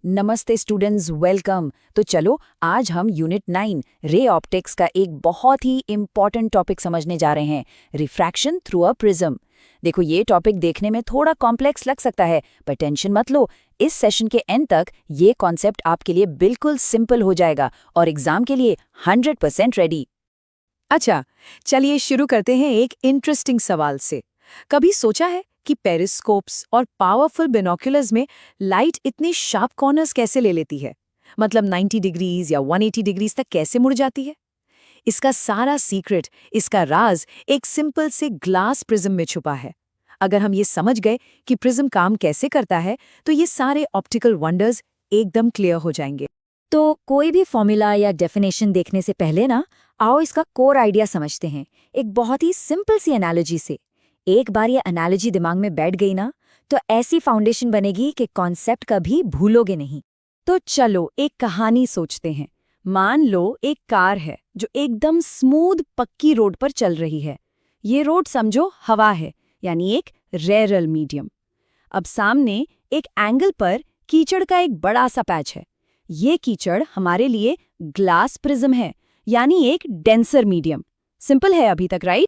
नमस्ते students, welcome. तो चलो आज हम यूनिट 9 रे ऑप्टिक्स का एक बहुत ही इम्पॉर्टेंट टॉपिक समझने जा रहे हैं, रिफ्रैक्शन थ्रू अ प्रिज्म। देखो, ये टॉपिक देखने में थोड़ा कॉम्प्लेक्स लग सकता है, पर टेंशन मत लो। इस सेशन के एंड तक ये कॉन्सेप्ट आपके लिए बिल्कुल सिंपल हो जाएगा और एग्जाम के लिए 100% रेडी। अच्छा, चलिए शुरू करते हैं एक इंटरेस्टिंग सवाल से। कभी सोचा है कि पेरिस्कोप्स और पावरफुल बिनोकुलर्स में लाइट इतनी शार्प कॉर्नर्स कैसे ले लेती है? मतलब 90 डिग्रीज या 180 डिग्रीज तक कैसे मुड़ जाती है? इसका सारा सीक्रेट, इसका राज एक सिंपल से ग्लास प्रिज्म में छुपा है। अगर हम ये समझ गए कि प्रिज्म काम कैसे करता है, तो ये सारे ऑप्टिकल वंडर्स एकदम क्लियर हो जाएंगे। तो कोई भी फॉर्मूला या डेफिनेशन देखने से पहले ना, आओ इसका कोर आइडिया समझते हैं, एक बहुत ही सिंपल सी एनालॉजी से। एक बार ये एनालॉजी दिमाग में बैठ गई ना, तो ऐसी फाउंडेशन बनेगी कि कॉन्सेप्ट कभी भूलोगे नहीं। तो चलो एक कहानी सोचते हैं। मान लो एक कार है जो एकदम स्मूथ पक्की रोड पर चल रही है। ये रोड समझो हवा है, यानी एक रेरल मीडियम। अब सामने एक एंगल पर कीचड़ का एक बड़ा सा पैच है। ये कीचड़ हमारे लिए ग्लास प्रिज्म है, यानी एक डेंसर मीडियम। सिंपल है अभी तक, राइट?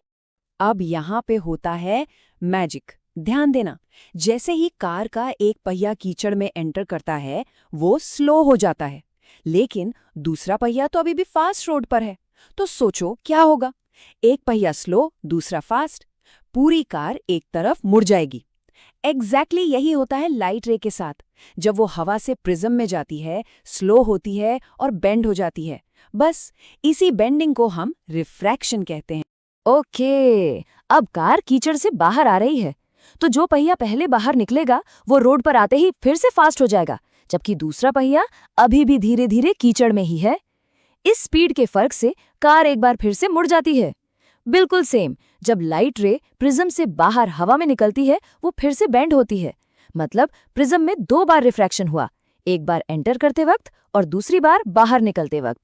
अब यहाँ पे होता है मैजिक। ध्यान देना, जैसे ही कार का एक पहिया कीचड़ में एंटर करता है, वो स्लो हो जाता है। लेकिन दूसरा पहिया तो अभी भी फास्ट रोड पर है। तो सोचो क्या होगा? एक पहिया स्लो, दूसरा फास्ट। पूरी कार एक तरफ मुड़ जाएगी। एग्जैक्टली यही होता है लाइट रे के साथ। जब वो हवा से प्रिज्म में जाती है, स्लो होती है और बेंड हो जाती है। बस इसी बेंडिंग को हम रिफ्रैक्शन कहते हैं। ओके, अब कार कीचड़ से बाहर आ रही है, तो जो पहिया पहले बाहर निकलेगा वो रोड पर आते ही फिर से फास्ट हो जाएगा, जबकि दूसरा पहिया अभी भी धीरे धीरे कीचड़ में ही है। इस स्पीड के फर्क से कार एक बार फिर से मुड़ जाती है। बिल्कुल सेम, जब लाइट रे प्रिज्म से बाहर हवा में निकलती है, वो फिर से बेंड होती है। मतलब प्रिज्म में 2 बार रिफ्रैक्शन हुआ, एक बार एंटर करते वक्त और दूसरी बार बाहर निकलते वक्त।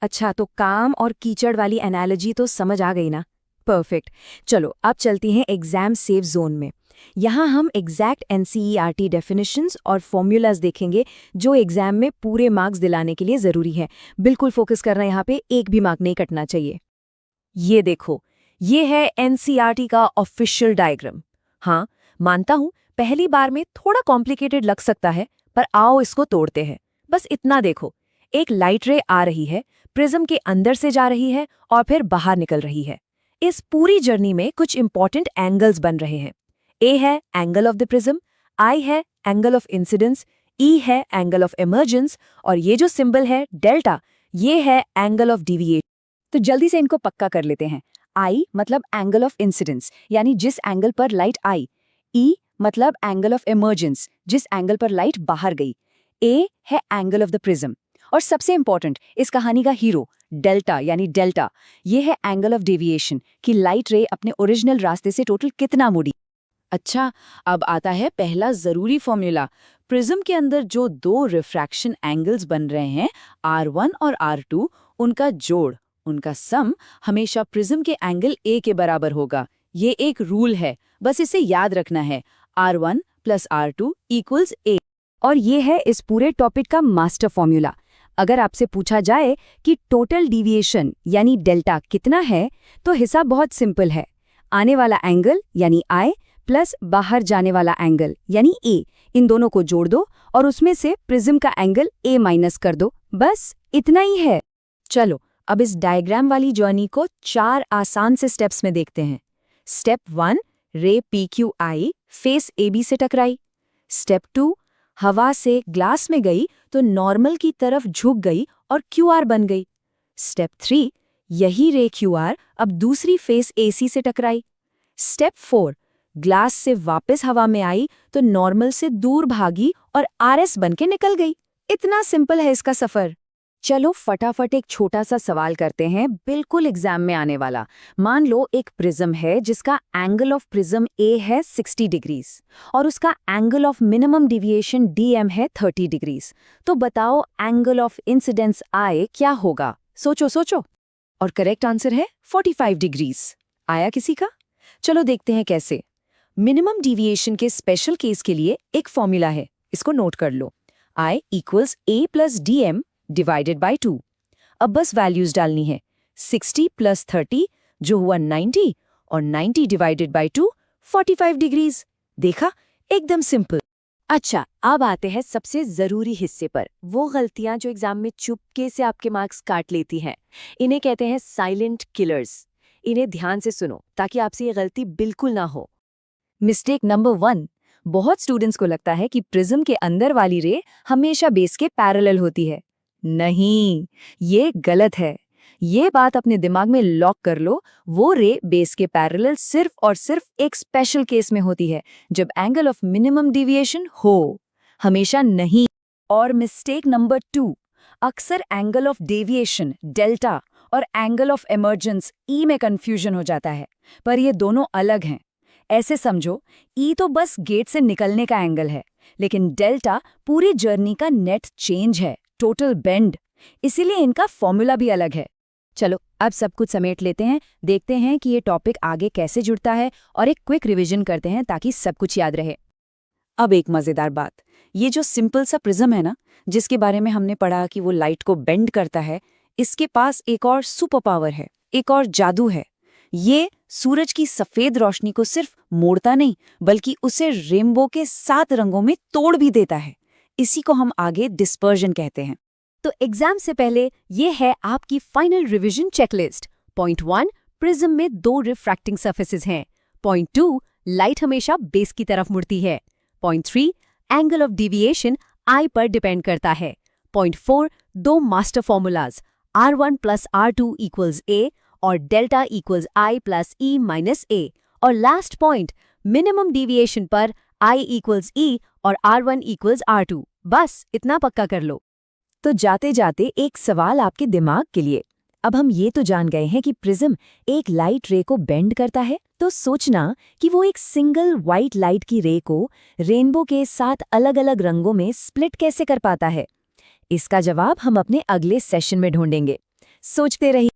अच्छा, तो काम और कीचड़ वाली एनालॉजी तो समझ आ गई ना? परफेक्ट। चलो अब चलती हैं एग्जाम सेफ जोन में। यहाँ हम एग्जैक्ट एनसीईआरटी डेफिनेशंस और फॉर्मूलाज देखेंगे, जो एग्जाम में पूरे मार्क्स दिलाने के लिए ज़रूरी है। बिल्कुल फोकस करना, यहाँ पे एक भी मार्क नहीं कटना चाहिए। ये देखो, ये है एनसीईआरटी का ऑफिशियल डायग्राम। हाँ, मानता हूँ पहली बार में थोड़ा कॉम्प्लिकेटेड लग सकता है, पर आओ इसको तोड़ते हैं। बस इतना देखो, एक लाइट रे आ रही है, प्रिज्म के अंदर से जा रही है और फिर बाहर निकल रही है। इस पूरी जर्नी में कुछ इंपॉर्टेंट एंगल्स बन रहे हैं। ए है एंगल ऑफ द प्रिज्म, आई है एंगल ऑफ इंसिडेंस, ई है एंगल ऑफ इमर्जेंस, और ये जो सिंबल है डेल्टा, ये है एंगल ऑफ डिविएशन। तो जल्दी से इनको पक्का कर लेते हैं। आई मतलब एंगल ऑफ इंसिडेंस, यानी जिस एंगल पर लाइट आई। ई मतलब एंगल ऑफ इमर्जेंस, जिस एंगल पर लाइट बाहर गई। ए है एंगल ऑफ द प्रिज्म, और सबसे इंपॉर्टेंट, इस कहानी का हीरो डेल्टा, यानी डेल्टा, ये है एंगल ऑफ डेविएशन, कि लाइट रे अपने ओरिजिनल रास्ते से टोटल कितना मुड़ी। अच्छा, अब आता है पहला जरूरी फॉर्मूला। प्रिज्म के अंदर जो 2 रिफ्रैक्शन एंगल्स बन रहे हैं, R1 और R2, उनका जोड़, उनका सम हमेशा प्रिज्म के एंगल ए के बराबर होगा। ये एक रूल है, बस इसे याद रखना है। R1 + R2 = A। और ये है इस पूरे टॉपिक का मास्टर फॉर्मूला। अगर आपसे पूछा जाए कि टोटल डिविएशन यानी डेल्टा कितना है, तो हिसाब बहुत सिंपल है। आने वाला एंगल यानी I प्लस बाहर जाने वाला एंगल यानी A, इन दोनों को जोड़ दो और उसमें से प्रिज्म का एंगल A माइनस कर दो। बस इतना ही है। चलो अब इस डायग्राम वाली जर्नी को 4 आसान से स्टेप्स में देखते हैं। स्टेप 1, रे PQI फेस AB से टकराई। स्टेप 2, हवा से ग्लास में गई तो नॉर्मल की तरफ झुक गई और QR बन गई। स्टेप 3, यही रे QR अब दूसरी फेस AC से टकराई। स्टेप 4, ग्लास से वापस हवा में आई तो नॉर्मल से दूर भागी और RS बन के निकल गई। इतना सिंपल है इसका सफर। चलो फटाफट एक छोटा सा सवाल करते हैं, बिल्कुल एग्जाम में आने वाला। मान लो एक प्रिज्म है जिसका एंगल ऑफ प्रिज्म ए है 60 डिग्रीज और उसका angle of minimum deviation DM है 30 डिग्रीज। तो बताओ एंगल ऑफ इंसिडेंस आई क्या होगा? सोचो सोचो। और करेक्ट आंसर है 45 डिग्रीज। आया किसी का? चलो देखते हैं कैसे। मिनिमम डिविएशन के स्पेशल केस के लिए एक फॉर्मूला है, इसको नोट कर लो। I equals a plus dm divided by 2। अब बस वैल्यूज डालनी है। 60 प्लस 30 जो हुआ 90 और 90 डिवाइडेड बाई 2 45 डिग्रीज। देखा, एकदम सिंपल। अच्छा, अब आते हैं सबसे जरूरी हिस्से पर, वो गलतियां जो एग्जाम में चुपके से आपके मार्क्स काट लेती हैं। इन्हें कहते हैं साइलेंट किलर्स। इन्हें ध्यान से सुनो ताकि आपसे ये गलती बिल्कुल ना हो। मिस्टेक नंबर 1, बहुत स्टूडेंट्स को लगता है कि प्रिज्म के अंदर वाली रे हमेशा बेस के पैरेलल होती है। नहीं, ये गलत है। ये बात अपने दिमाग में लॉक कर लो। वो रे बेस के पैरेलल सिर्फ और सिर्फ एक स्पेशल केस में होती है, जब एंगल ऑफ मिनिमम डिविएशन हो, हमेशा नहीं। और मिस्टेक नंबर 2, अक्सर एंगल ऑफ डेविएशन डेल्टा और एंगल ऑफ इमर्जेंस ई में कंफ्यूजन हो जाता है, पर ये दोनों अलग हैं। ऐसे समझो, ई तो बस गेट से निकलने का एंगल है, लेकिन डेल्टा पूरी जर्नी का नेट चेंज है, टोटल बेंड। इसीलिए इनका फॉर्मूला भी अलग है। चलो, अब सब कुछ समेट लेते हैं, देखते हैं कि ये टॉपिक आगे कैसे जुड़ता है और एक क्विक रिवीजन करते हैं ताकि सब कुछ याद रहे। अब एक मजेदार बात, ये जो सिंपल सा प्रिज्म है ना, जिसके बारे में हमने पढ़ा कि वो लाइट को बेंड करता है, इसके पास एक और सुपर पावर है, एक और जादू है। ये सूरज की सफेद रोशनी को सिर्फ मोड़ता नहीं, बल्कि उसे रेनबो के 7 रंगों में तोड़ भी देता है। इसी को हम आगे डिस्पर्जन कहते हैं। तो एग्जाम से पहले ये है आपकी final revision checklist. Point 1, prism में 2 रिफ्रैक्टिंग सरफेसेस हैं। पॉइंट 2, लाइट हमेशा बेस की तरफ मुड़ती है। पॉइंट 3, एंगल ऑफ डेविएशन आई पर डिपेंड करता है। Point 4, 2 master formulas R1 plus R2 equals A और delta equals I plus E minus A। और लास्ट पॉइंट, मिनिमम डेविएशन पर I इक्वल्स E और R1 इक्वल्स R2। बस इतना पक्का कर लो। तो जाते जाते एक सवाल आपके दिमाग के लिए। अब हम ये तो जान गए हैं कि प्रिज्म एक लाइट रे को बेंड करता है, तो सोचना कि वो एक सिंगल व्हाइट लाइट की रे को रेनबो के 7 अलग-अलग रंगों में स्प्लिट कैसे कर पाता है। इसका जवाब हम अपने अगले सेशन में ढूंढेंगे। सोचते रहिए।